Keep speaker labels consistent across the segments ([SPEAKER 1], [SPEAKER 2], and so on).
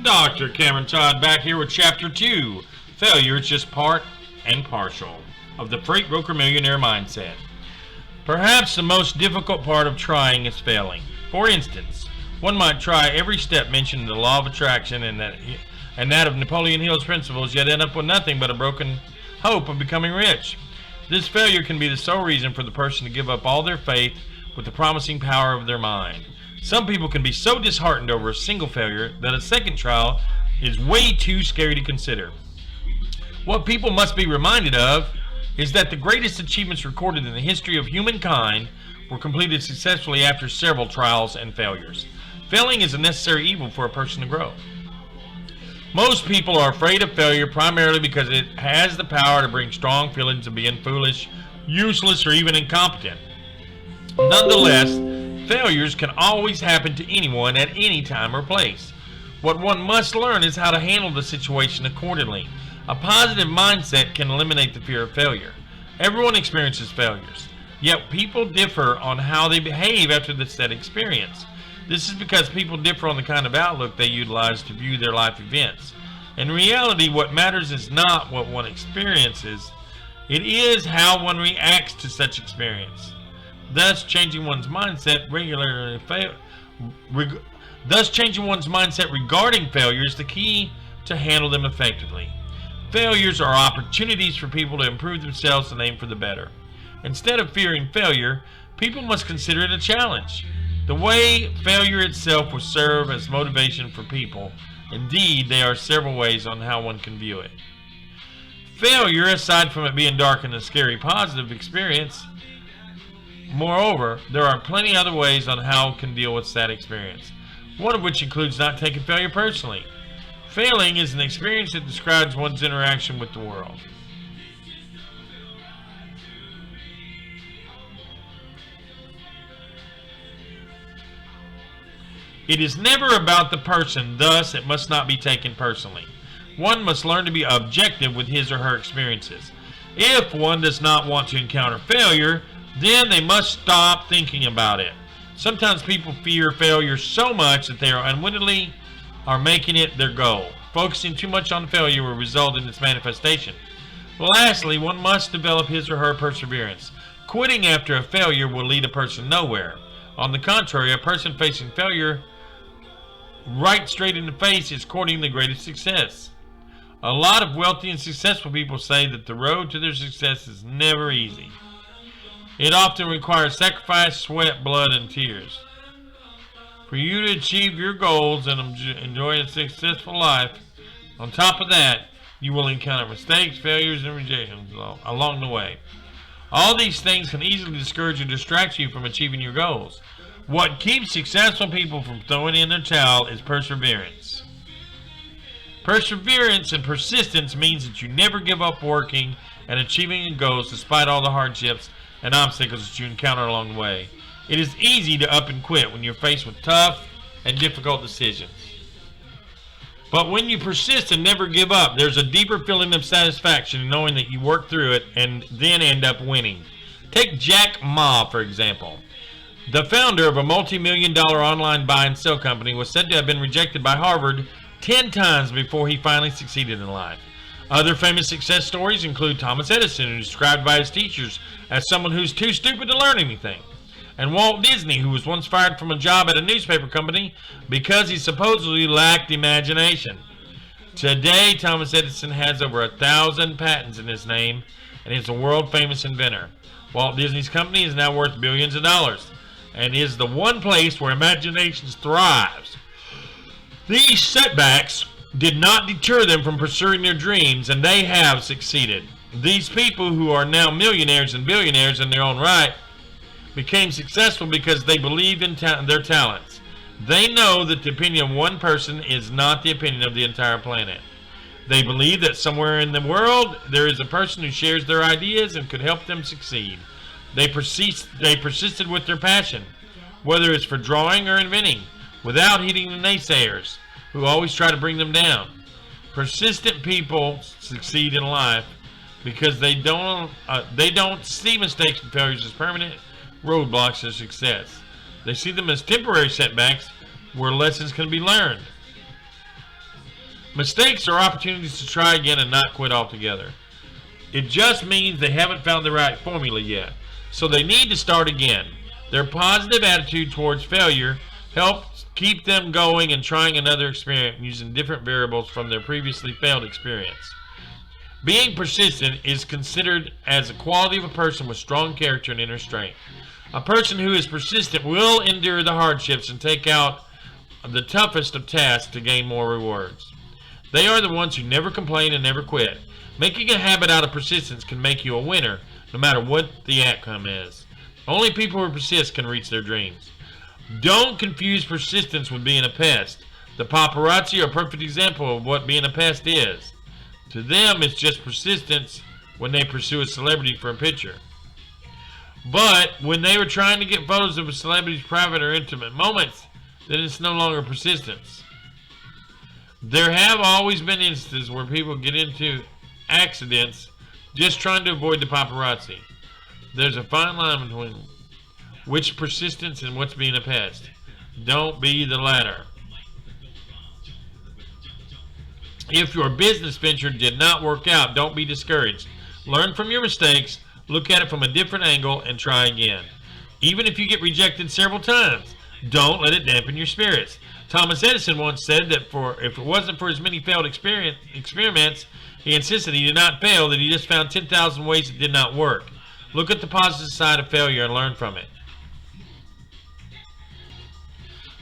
[SPEAKER 1] Dr. Cameron Todd back here with Chapter 2, Failure is Just Part and Partial of the Freight Broker Millionaire Mindset. Perhaps the most difficult part of trying is failing. For instance, one might try every step mentioned in the law of attraction and that of Napoleon Hill's principles, yet end up with nothing but a broken hope of becoming rich. This failure can be the sole reason for the person to give up all their faith with the promising power of their mind. Some people can be so disheartened over a single failure that a second trial is way too scary to consider. What people must be reminded of is that the greatest achievements recorded in the history of humankind were completed successfully after several trials and failures. Failing is a necessary evil for a person to grow. Most people are afraid of failure primarily because it has the power to bring strong feelings of being foolish, useless, or even incompetent. Nonetheless, failures can always happen to anyone at any time or place. What one must learn is how to handle the situation accordingly. A positive mindset can eliminate the fear of failure. Everyone experiences failures, yet people differ on how they behave after the said experience. This is because people differ on the kind of outlook they utilize to view their life events. In reality, what matters is not what one experiences, it is how one reacts to such experience. Thus, changing one's mindset regarding failure is the key to handle them effectively. Failures are opportunities for people to improve themselves and aim for the better. Instead of fearing failure, people must consider it a challenge. The way failure itself will serve as motivation for people. Indeed, there are several ways on how one can view it. Failure, aside from it being dark and a scary positive experience, moreover, there are plenty other ways on how one can deal with that experience, one of which includes not taking failure personally. Failing is an experience that describes one's interaction with the world. It is never about the person, thus it must not be taken personally. One must learn to be objective with his or her experiences. If one does not want to encounter failure, then they must stop thinking about it. Sometimes people fear failure so much that they are unwittingly making it their goal. Focusing too much on failure will result in its manifestation. Lastly, one must develop his or her perseverance. Quitting after a failure will lead a person nowhere. On the contrary, a person facing failure right straight in the face is courting the greatest success. A lot of wealthy and successful people say that the road to their success is never easy. It often requires sacrifice, sweat, blood, and tears. For you to achieve your goals and enjoy a successful life, on top of that, you will encounter mistakes, failures, and rejections along the way. All these things can easily discourage or distract you from achieving your goals. What keeps successful people from throwing in their towel is perseverance. Perseverance and persistence means that you never give up working and achieving your goals despite all the hardships and obstacles that you encounter along the way. It is easy to up and quit when you're faced with tough and difficult decisions. But when you persist and never give up, there's a deeper feeling of satisfaction in knowing that you worked through it and then end up winning. Take Jack Ma, for example. The founder of a multi-million-dollar online buy and sell company was said to have been rejected by Harvard 10 times before he finally succeeded in life. Other famous success stories include Thomas Edison, who is described by his teachers as someone who's too stupid to learn anything, and Walt Disney, who was once fired from a job at a newspaper company because he supposedly lacked imagination. Today, Thomas Edison has over 1,000 patents in his name and is a world-famous inventor. Walt Disney's company is now worth billions of dollars and is the one place where imagination thrives. These setbacks did not deter them from pursuing their dreams, and they have succeeded. These people, who are now millionaires and billionaires in their own right, became successful because they believed in their talents. They know that the opinion of one person is not the opinion of the entire planet. They believe that somewhere in the world there is a person who shares their ideas and could help them succeed. They persisted with their passion, whether it's for drawing or inventing, without heeding the naysayers who always try to bring them down. Persistent people succeed in life because they don't see mistakes and failures as permanent roadblocks to success. They see them as temporary setbacks where lessons can be learned. Mistakes are opportunities to try again and not quit altogether. It just means they haven't found the right formula yet, so they need to start again. Their positive attitude towards failure helps keep them going and trying another experiment using different variables from their previously failed experience. Being persistent is considered as a quality of a person with strong character and inner strength. A person who is persistent will endure the hardships and take out the toughest of tasks to gain more rewards. They are the ones who never complain and never quit. Making a habit out of persistence can make you a winner, no matter what the outcome is. Only people who persist can reach their dreams. Don't confuse persistence with being a pest. The paparazzi are a perfect example of what being a pest is. To them, it's just persistence when they pursue a celebrity for a picture. But when they were trying to get photos of a celebrity's private or intimate moments, then it's no longer persistence. There have always been instances where people get into accidents just trying to avoid the paparazzi. There's a fine line between which persistence and what's being a pest. Don't be the latter. If your business venture did not work out, don't be discouraged. Learn from your mistakes, look at it from a different angle, and try again. Even if you get rejected several times, don't let it dampen your spirits. Thomas Edison once said that if it wasn't for his many failed experiments, he insisted he did not fail, that he just found 10,000 ways it did not work. Look at the positive side of failure and learn from it.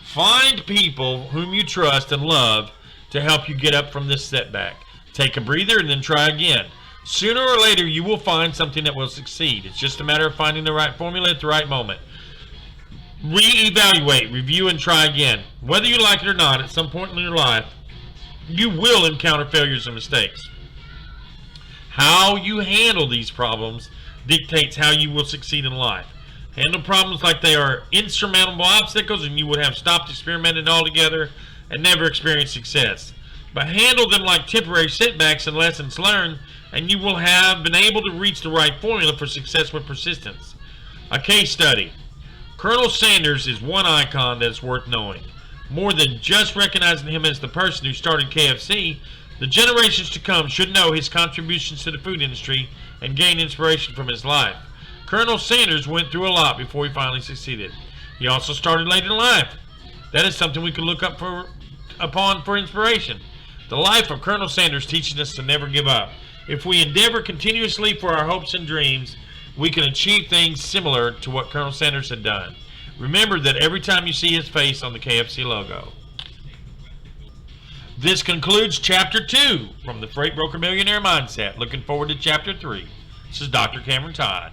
[SPEAKER 1] Find people whom you trust and love to help you get up from this setback. Take a breather and then try again. Sooner or later, you will find something that will succeed. It's just a matter of finding the right formula at the right moment. Reevaluate, review, and try again. Whether you like it or not, at some point in your life, you will encounter failures and mistakes. How you handle these problems dictates how you will succeed in life. Handle problems like they are insurmountable obstacles and you would have stopped experimenting altogether and never experienced success. But handle them like temporary setbacks and lessons learned, and you will have been able to reach the right formula for success with persistence. A case study. Colonel Sanders is one icon that is worth knowing. More than just recognizing him as the person who started KFC, the generations to come should know his contributions to the food industry and gain inspiration from his life. Colonel Sanders went through a lot before he finally succeeded. He also started late in life. That is something we can look upon for inspiration. The life of Colonel Sanders teaches us to never give up. If we endeavor continuously for our hopes and dreams, we can achieve things similar to what Colonel Sanders had done. Remember that every time you see his face on the KFC logo. This concludes Chapter 2 from the Freight Broker Millionaire Mindset. Looking forward to Chapter 3. This is Dr. Cameron Todd.